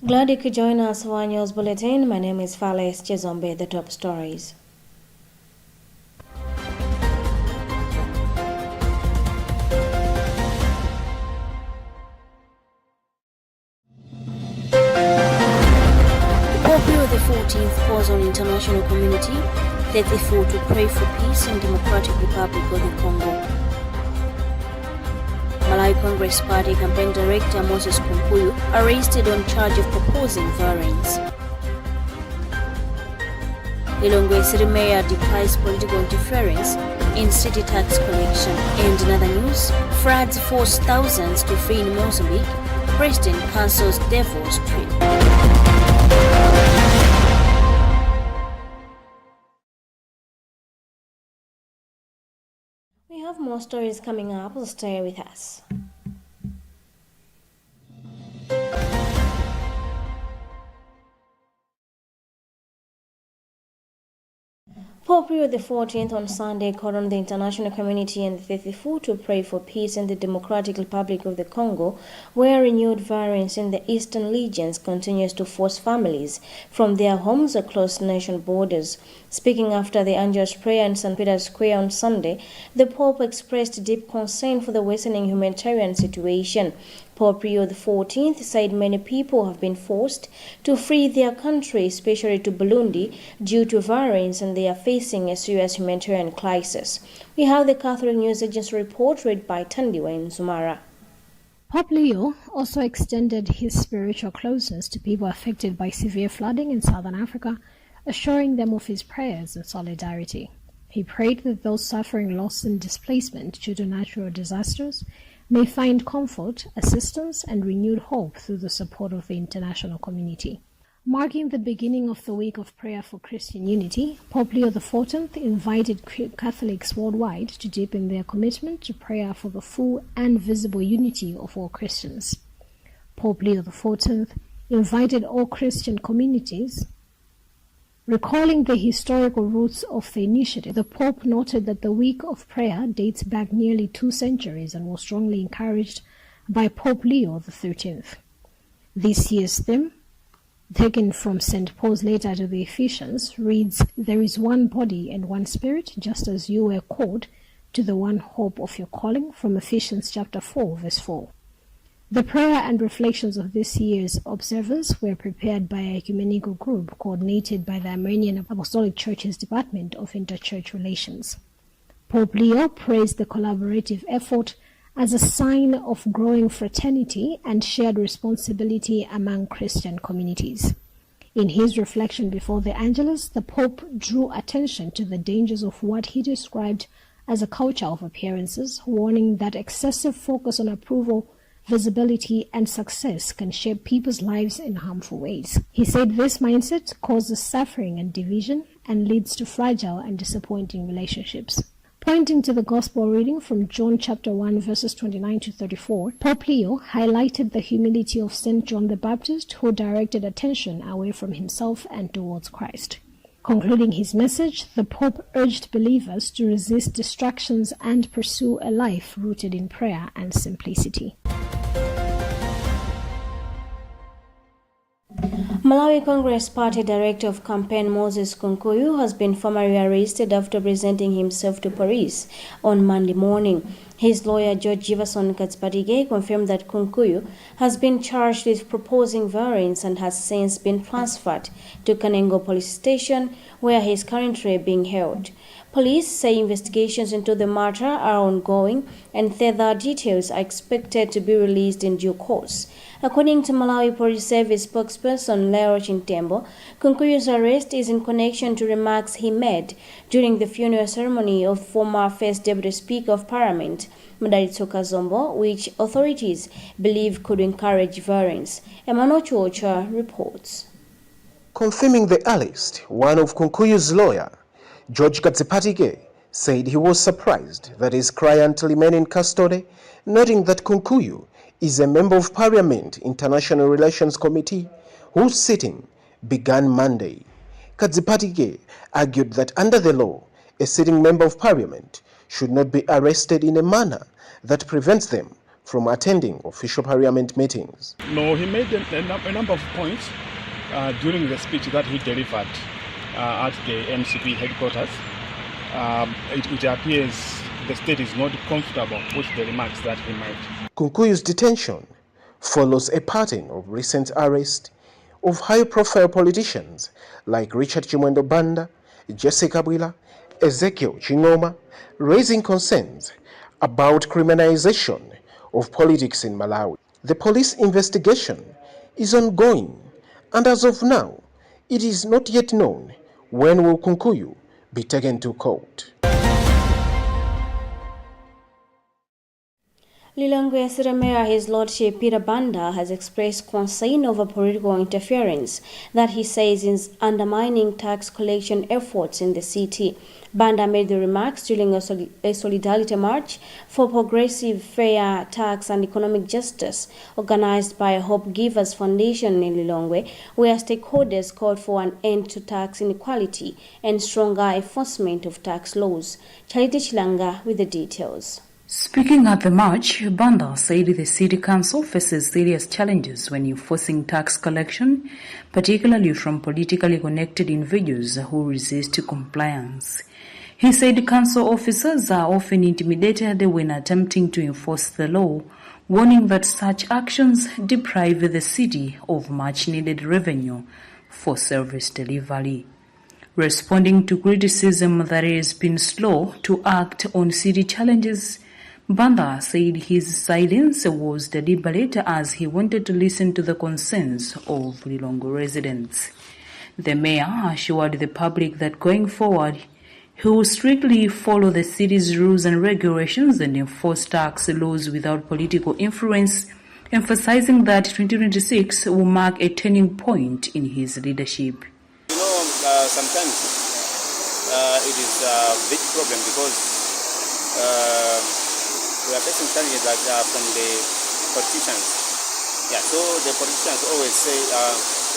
Glad you could join us for our news bulletin. My name is Fales Chezombe. The top stories. Pope Leo XIV calls on international community 34 to pray for peace in Democratic Republic of the Congo. Malawi Congress Party campaign director Moses Kumpuyu arrested on charge of proposing variants. Lilongwe City Mayor decries political interference in city tax collection. And in other news, floods force thousands to flee in Mozambique. President cancels Davos trip. We have more stories coming up, so stay with us. Pope Leo XIV on Sunday called on the international community and the 34 to pray for peace in the Democratic Republic of the Congo, where renewed violence in the eastern regions continues to force families from their homes across nation borders. Speaking after the Angelus prayer in St. Peter's Square on Sunday, the Pope expressed deep concern for the worsening humanitarian situation. Pope Leo XIV said many people have been forced to flee their country, especially to Burundi, due to violence, and they are facing a serious humanitarian crisis. We have the Catholic News Agency report read by Tandiwa in Sumara. Pope Leo also extended his spiritual closeness to people affected by severe flooding in southern Africa, assuring them of his prayers and solidarity. He prayed that those suffering loss and displacement due to natural disasters may find comfort, assistance, and renewed hope through the support of the international community. Marking the beginning of the Week of Prayer for Christian Unity, Pope Leo XIV invited Catholics worldwide to deepen their commitment to prayer for the full and visible unity of all Christians. Pope Leo XIV invited all Christian communities. Recalling the historical roots of the initiative, the Pope noted that the Week of Prayer dates back nearly 2 centuries and was strongly encouraged by Pope Leo XIII. This year's theme, taken from St. Paul's letter to the Ephesians, reads, "There is one body and one spirit, just as you were called to the one hope of your calling," from Ephesians chapter 4, verse 4. The prayer and reflections of this year's observance were prepared by a ecumenical group coordinated by the Armenian Apostolic Church's Department of Interchurch Relations. Pope Leo praised the collaborative effort as a sign of growing fraternity and shared responsibility among Christian communities. In his reflection before the Angelus, the Pope drew attention to the dangers of what he described as a culture of appearances, warning that excessive focus on approval, visibility, and success can shape people's lives in harmful ways. He said this mindset causes suffering and division and leads to fragile and disappointing relationships. Pointing to the Gospel reading from John chapter 1 verses 29 to 34, Pope Leo highlighted the humility of St. John the Baptist, who directed attention away from himself and towards Christ. Concluding his message, the Pope urged believers to resist distractions and pursue a life rooted in prayer and simplicity. Malawi Congress Party Director of Campaign Moses Kumpuyu has been formally arrested after presenting himself to police on Monday morning. His lawyer George Jefferson Katspatige confirmed that Kumpuyu has been charged with proposing violence and has since been transferred to Kanengo Police Station, where he is currently being held. Police say investigations into the matter are ongoing and further details are expected to be released in due course. According to Malawi Police Service spokesperson Leo Chintembo, Kunkuyu's arrest is in connection to remarks he made during the funeral ceremony of former First Deputy Speaker of Parliament, Mdalitso Kazombo, which authorities believe could encourage violence. Emmanuel Chuocha reports. Confirming the arrest, one of Kunkuyu's lawyer, George Katspatige, said he was surprised that his client remained in custody, noting that Kumpuyu is a member of Parliament International Relations Committee whose sitting began Monday. Katspatige argued that under the law, a sitting member of Parliament should not be arrested in a manner that prevents them from attending official parliament meetings. No, he made a number of points during the speech that he delivered at the MCP headquarters. It appears the state is not comfortable with the remarks that he made. Kunkuyu's detention follows a pattern of recent arrest of high-profile politicians like Richard Chimwendo Banda, Jessica Bwila, Ezekiel Chingoma, raising concerns about criminalization of politics in Malawi. The police investigation is ongoing, and as of now, it is not yet known when will Kunkuyu be taken to court. Lilongwe City Mayor His Lordship Peter Banda has expressed concern over political interference that he says is undermining tax collection efforts in the city. Banda made the remarks during a solidarity march for progressive, fair tax and economic justice organized by Hope Givers Foundation in Lilongwe, where stakeholders called for an end to tax inequality and stronger enforcement of tax laws. Charity Chilanga with the details. Speaking at the march, Banda said the city council faces serious challenges when enforcing tax collection, particularly from politically connected individuals who resist compliance. He said council officers are often intimidated when attempting to enforce the law, warning that such actions deprive the city of much-needed revenue for service delivery. Responding to criticism that it has been slow to act on city challenges, Banda said his silence was deliberate as he wanted to listen to the concerns of Lilongwe residents. The mayor assured the public that going forward, he will strictly follow the city's rules and regulations and enforce tax laws without political influence, emphasizing that 2026 will mark a turning point in his leadership. You know, sometimes it is a big problem because we are facing challenges like from the politicians. Yeah, so the politicians always say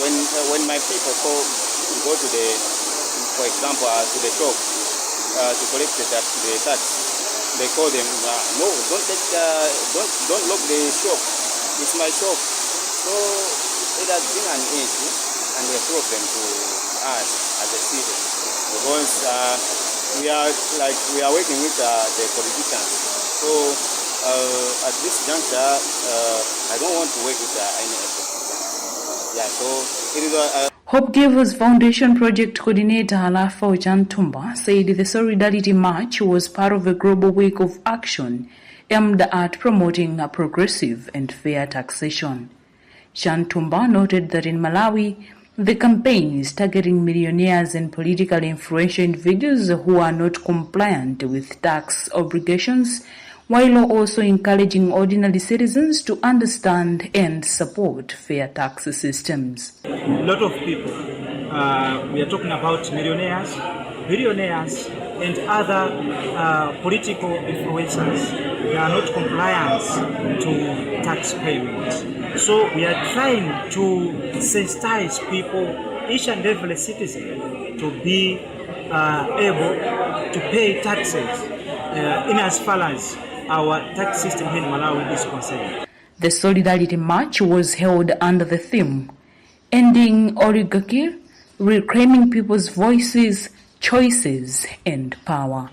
when my people go to the, for example, to the shop to collect the tax, they call them no, don't lock the shop. It's my shop. So it has been an issue and a problem to us as a city because we are working with the politicians. So at this juncture, I don't want to work with any politician. Yeah, so it is Hope Givers Foundation project coordinator Alafa Ojantumba said the Solidarity March was part of a global week of action aimed at promoting a progressive and fair taxation. Jantumba noted that in Malawi, the campaign is targeting millionaires and politically influential individuals who are not compliant with tax obligations, while also encouraging ordinary citizens to understand and support fair tax systems. A lot of people, we are talking about millionaires, billionaires, and other political influencers. They are not compliant to tax payments. So we are trying to sensitize people, each and every citizen, to be able to pay taxes in as far as our tax system here in Malawi is concerned. The Solidarity March was held under the theme, Ending Oligarchy, Reclaiming People's Voices, Choices and Power.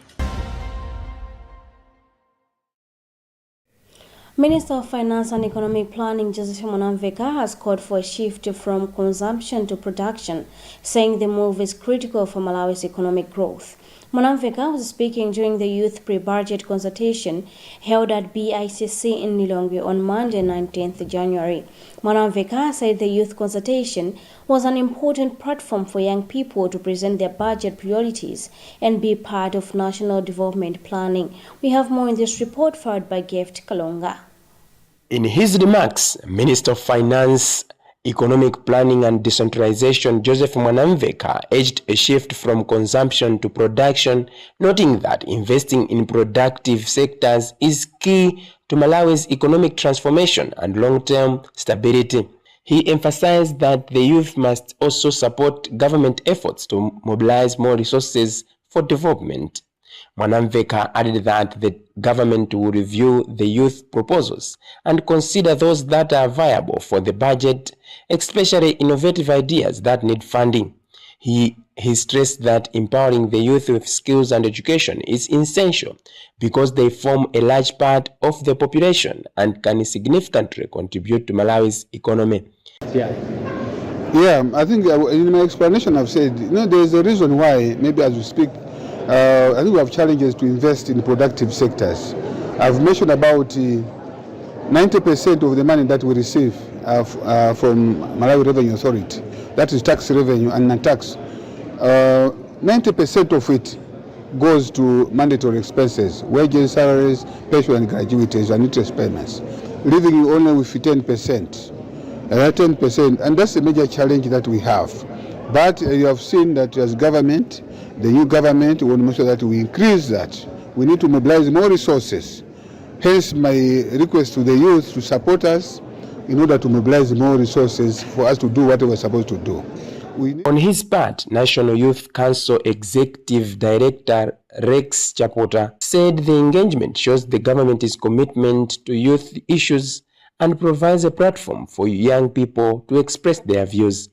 Minister of Finance and Economic Planning Joseph Mwanamveka has called for a shift from consumption to production, saying the move is critical for Malawi's economic growth. Mwanamveka was speaking during the youth pre-budget consultation held at BICC in Lilongwe on Monday, 19th January. Mwanamveka said the youth consultation was an important platform for young people to present their budget priorities and be part of national development planning. We have more in this report filed by Gift Kalonga. In his remarks, Minister of Finance, Economic Planning and Decentralization Joseph Mwanamveka urged a shift from consumption to production, noting that investing in productive sectors is key to Malawi's economic transformation and long-term stability. He emphasized that the youth must also support government efforts to mobilize more resources for development. Mwanamveka added that the government will review the youth proposals and consider those that are viable for the budget, especially innovative ideas that need funding. He stressed that empowering the youth with skills and education is essential because they form a large part of the population and can significantly contribute to Malawi's economy. Yeah, I think in my explanation I've said, there's a reason why, maybe as we speak, I think we have challenges to invest in productive sectors. I've mentioned about 90% of the money that we receive from Malawi Revenue Authority, that is tax revenue and non-tax. 90% of it goes to mandatory expenses, wages, salaries, pension and gratuities and interest payments, leaving you only with 10%. 10%, and that's a major challenge that we have. But you have seen that as government, the new government, we want to make sure that we increase that. We need to mobilize more resources. Hence my request to the youth to support us in order to mobilize more resources for us to do what we're supposed to do. On his part, National Youth Council Executive Director Rex Chapota said the engagement shows the government's commitment to youth issues and provides a platform for young people to express their views.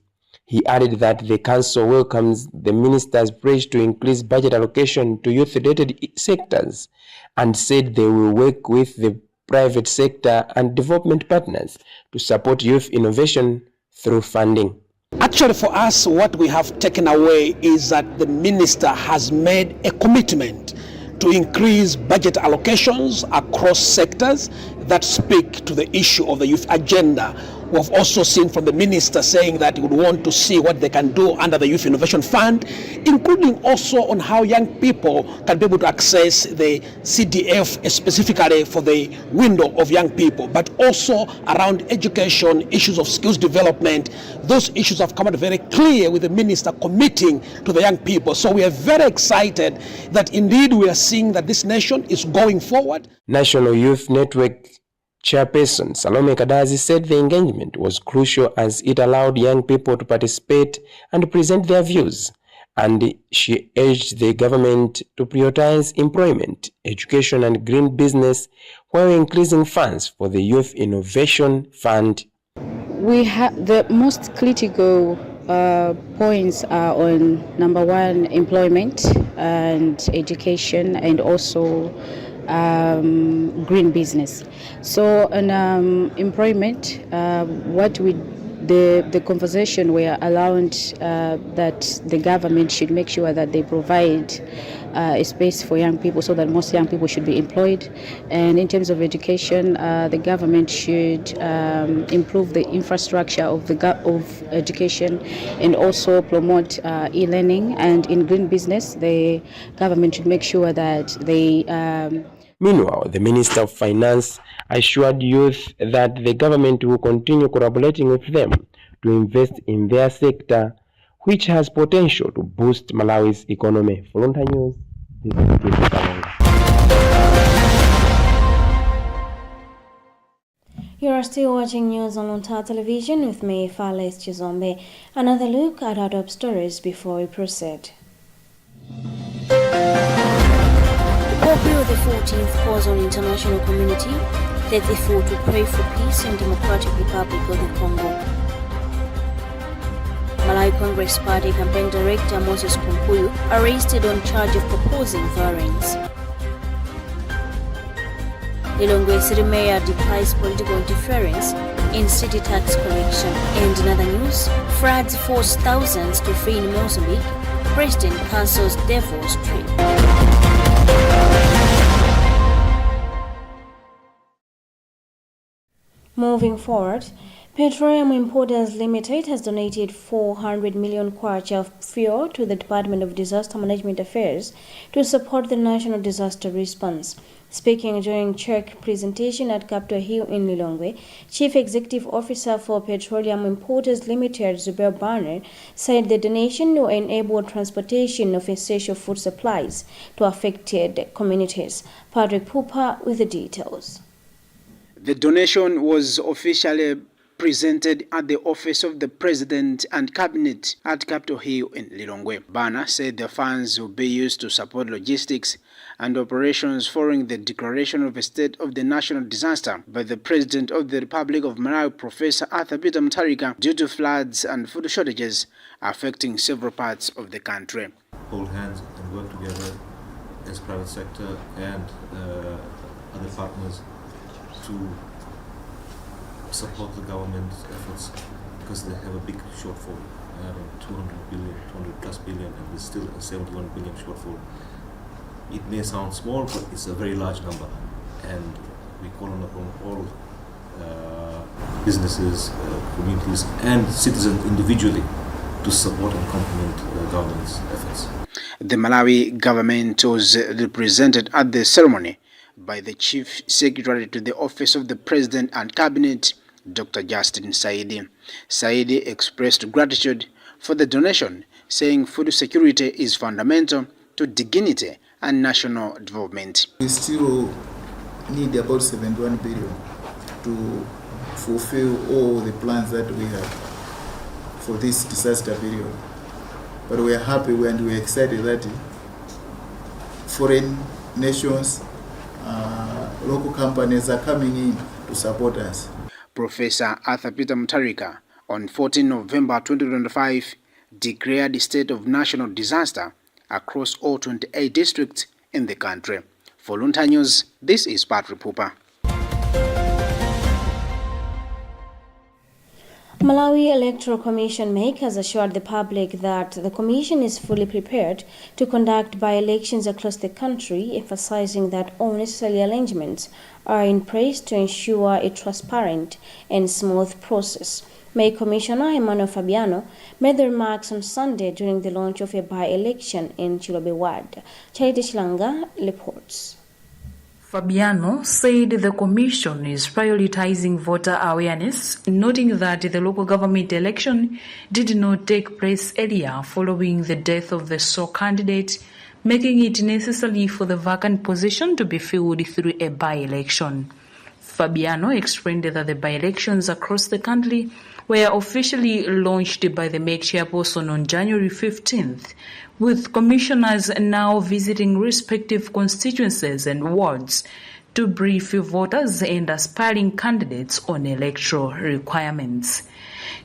He added that the council welcomes the minister's pledge to increase budget allocation to youth-related sectors and said they will work with the private sector and development partners to support youth innovation through funding. Actually, for us, what we have taken away is that the minister has made a commitment to increase budget allocations across sectors that speak to the issue of the youth agenda. We've also seen from the minister saying that he would want to see what they can do under the Youth Innovation Fund, including also on how young people can be able to access the CDF specifically for the window of young people, but also around education, issues of skills development. Those issues have come out very clear with the minister committing to the young people. So we are very excited that indeed we are seeing that this nation is going forward. National Youth Network Chairperson Salome Kadazi said the engagement was crucial as it allowed young people to participate and present their views, and she urged the government to prioritize employment, education and green business while increasing funds for the Youth Innovation Fund. We have the most critical points are on number one, employment and education, and also green business. So on employment, the conversation we are allowed that the government should make sure that they provide a space for young people so that most young people should be employed. And in terms of education, the government should improve the infrastructure of education and also promote e-learning. And in green business, the government should make sure that they Meanwhile, the Minister of Finance assured youth that the government will continue collaborating with them to invest in their sector, which has potential to boost Malawi's economy. For Luntha News, this is Kate. You are still watching news on Luntha Television with me, Fales Chizombe. Another look at our top stories before we proceed. Pope Leo XIV calls on international community 34 to pray for peace in Democratic Republic of the Congo. Malawi Congress Party campaign director Moses Kumpuyu arrested on charge of proposing violence. Lilongwe City Mayor defies political interference in city tax collection. And in other news, floods force thousands to flee in Mozambique. President cancels Devil's trip. Moving forward, Petroleum Importers Limited has donated 400 million kwacha of fuel to the Department of Disaster Management Affairs to support the national disaster response. Speaking during check presentation at Capitol Hill in Lilongwe, Chief Executive Officer for Petroleum Importers Limited, Zubair Barner, said the donation will enable transportation of essential food supplies to affected communities. Patrick Pupa with the details. The donation was officially presented at the office of the President and Cabinet at Capitol Hill in Lilongwe. Bana said the funds will be used to support logistics and operations following the declaration of a state of the national disaster by the President of the Republic of Malawi, Professor Arthur Peter Mutharika, due to floods and food shortages affecting several parts of the country. Hold hands and work together as private sector and other partners to support the government's efforts, because they have a big shortfall, 200 plus billion, and there's still a 71 billion shortfall. It may sound small, but it's a very large number, and we call on upon all businesses, communities, and citizens individually to support and complement the government's efforts. The Malawi government was represented at the ceremony by the Chief Secretary to the Office of the President and Cabinet, Dr. Justin Saidi. Saidi expressed gratitude for the donation, saying food security is fundamental to dignity and national development. We still need about 71 billion to fulfill all the plans that we have for this disaster period. But we are happy and we are excited that foreign nations, local companies are coming in to support us. Professor Arthur Peter Mutharika, on 14 November 2025, declared a state of national disaster across all 28 districts in the country. For Luntha News, this is Patrick Pupa. Malawi Electoral Commission MAC has assured the public that the Commission is fully prepared to conduct by-elections across the country, emphasizing that all necessary arrangements are in place to ensure a transparent and smooth process. MAC Commissioner Emmanuel Fabiano made the remarks on Sunday during the launch of a by-election in Chilobe Ward. Charity Chilanga reports. Fabiano said the Commission is prioritizing voter awareness, noting that the local government election did not take place earlier following the death of the sole candidate, making it necessary for the vacant position to be filled through a by-election. Fabiano explained that the by-elections across the country were officially launched by the MAC chairperson on January 15th, with commissioners now visiting respective constituencies and wards to brief voters and aspiring candidates on electoral requirements.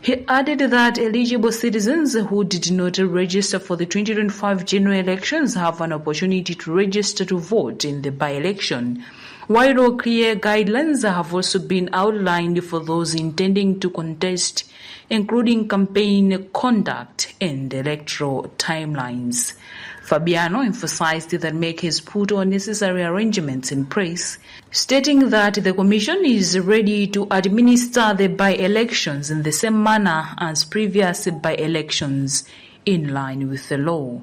He added that eligible citizens who did not register for the 2025 general elections have an opportunity to register to vote in the by-election, while clear guidelines have also been outlined for those intending to contest, including campaign conduct and electoral timelines. Fabiano emphasized that MAC has put all necessary arrangements in place, stating that the Commission is ready to administer the by-elections in the same manner as previous by-elections, in line with the law.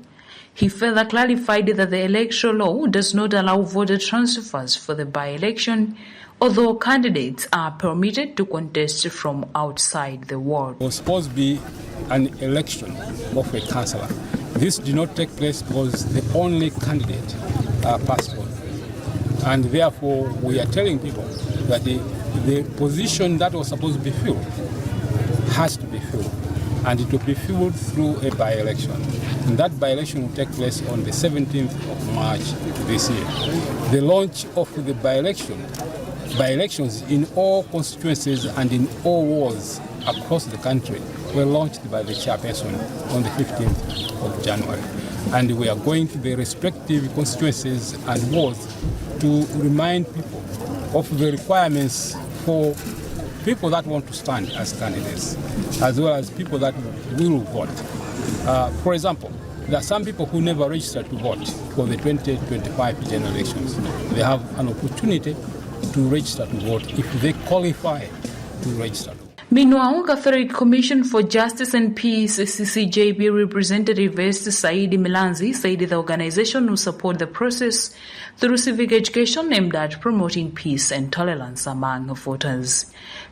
He further clarified that the electoral law does not allow voter transfers for the by-election, although candidates are permitted to contest from outside the ward. It was supposed to be an election of a councillor. This did not take place because the only candidate passed on. And therefore, we are telling people that the position that was supposed to be filled has to be filled. And it will be filled through a by-election. And that by-election will take place on the 17th of March this year. The launch of the by-elections in all constituencies and in all wards across the country were launched by the chairperson on the 15th of January. And we are going to the respective constituencies and wards to remind people of the requirements for people that want to stand as candidates, as well as people that will vote. For example, there are some people who never registered to vote for the 2025 general elections. They have an opportunity to register to vote if they qualify to register to vote. Meanwhile, Catholic Commission for Justice and Peace CCJP representative Est Saidi Milanzi said the organization will support the process through civic education aimed at promoting peace and tolerance among voters.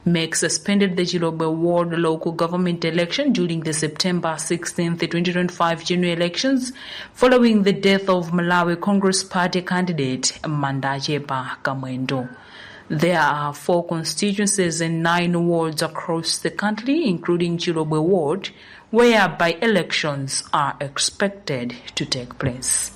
MEC suspended the Chilobe Ward local government election during the September 16, 2025 general elections following the death of Malawi Congress Party candidate Mandachepa Kamwendo. There are 4 constituencies and 9 wards across the country, including Chilobwe ward, where by-elections are expected to take place.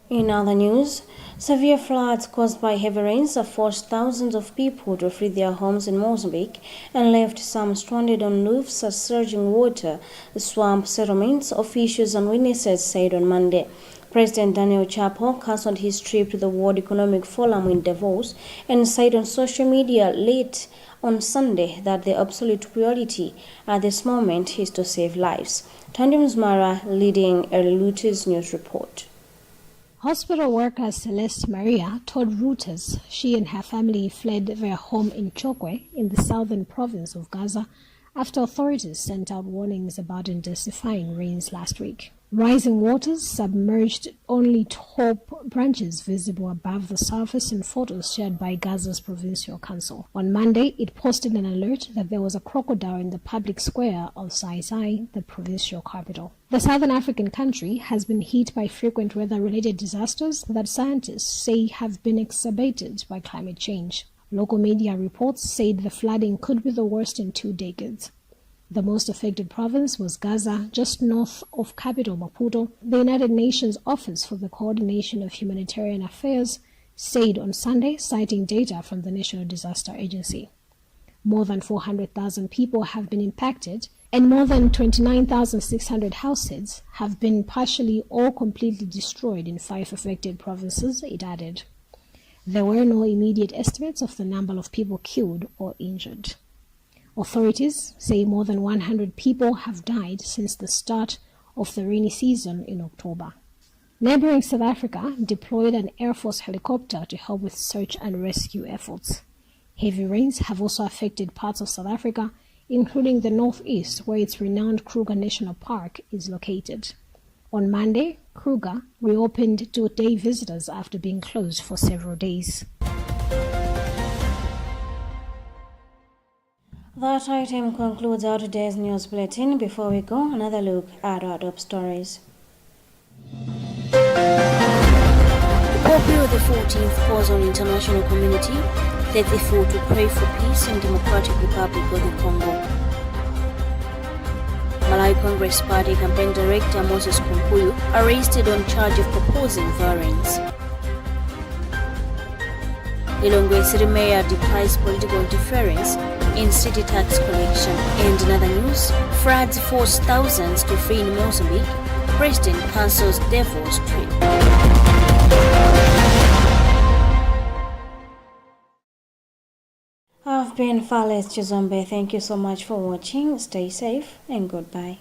In other news, severe floods caused by heavy rains have forced thousands of people to flee their homes in Mozambique and left some stranded on roofs as surging water swamped settlements, officials and witnesses said on Monday. President Daniel Chapo cancelled his trip to the World Economic Forum in Davos and said on social media late on Sunday that the absolute priority at this moment is to save lives. Tandim Zmara leading a Reuters news report. Hospital worker Celeste Maria told Reuters she and her family fled their home in Chokwe in the southern province of Gaza after authorities sent out warnings about intensifying rains last week. Rising waters submerged only top branches visible above the surface in photos shared by Gaza's provincial council. On Monday, it posted an alert that there was a crocodile in the public square of Sai, the provincial capital. The southern African country has been hit by frequent weather-related disasters that scientists say have been exacerbated by climate change. Local media reports said the flooding could be the worst in 2 decades. The most affected province was Gaza, just north of capital Maputo. The United Nations Office for the Coordination of Humanitarian Affairs said on Sunday, citing data from the National Disaster Agency. More than 400,000 people have been impacted, and more than 29,600 households have been partially or completely destroyed in 5 affected provinces, it added. There were no immediate estimates of the number of people killed or injured. Authorities say more than 100 people have died since the start of the rainy season in October. Neighboring South Africa deployed an Air Force helicopter to help with search and rescue efforts. Heavy rains have also affected parts of South Africa, including the northeast, where its renowned Kruger National Park is located. On Monday, Kruger reopened to day visitors after being closed for several days. That item concludes our today's news bulletin. Before we go, another look at our top stories. Pope Leo XIV calls on international community 34 to pray for peace in Democratic Republic of the Congo. Malawi Congress Party campaign director Moses Kunkuyu arrested on charge of proposing violence. Lilongwe City Mayor deplies political interference in city tax collection. And in other news, floods force thousands to flee in Mozambique. President cancels Davos trip. I've been Fales Chizombe. Thank you so much for watching. Stay safe and goodbye.